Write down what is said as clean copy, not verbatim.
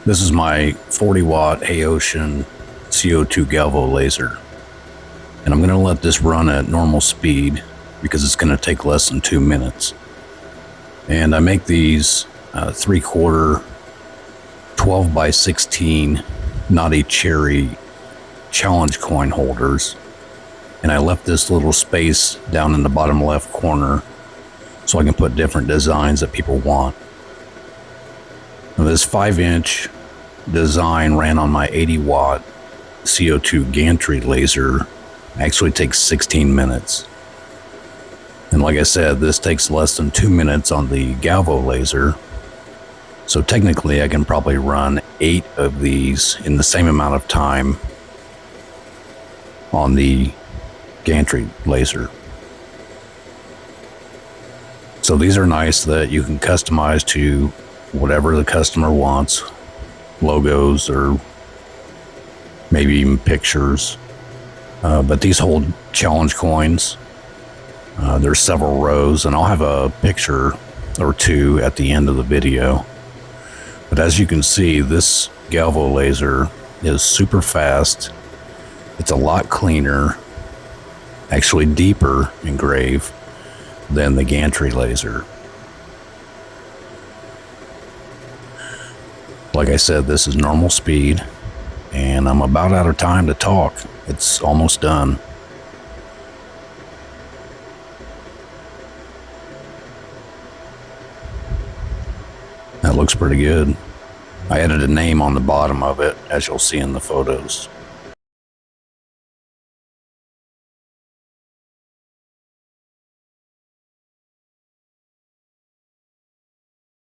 This is my 40-watt Aocean CO2 Galvo Laser, and I'm going to let this run at normal speed because it's going to take less than 2 minutes. And I make these 3/4 12 by 16 Naughty Cherry challenge coin holders, and I left this little space down in the bottom left corner so I can put different designs that people want. Now, this 5-inch design ran on my 80-watt CO2 gantry laser. Actually takes 16 minutes. And like I said, this takes less than 2 minutes on the Galvo laser. So technically I can probably run 8 of these in the same amount of time on the gantry laser. So these are nice that you can customize to whatever the customer wants, logos or maybe even pictures. But these hold challenge coins. There's several rows, and I'll have a picture or two at the end of the video. But as you can see, this Galvo laser is super fast. It's a lot cleaner, actually deeper engrave than the gantry laser. Like I said, this is normal speed, and I'm about out of time to talk. It's almost done. That looks pretty good. I added a name on the bottom of it, as you'll see in the photos.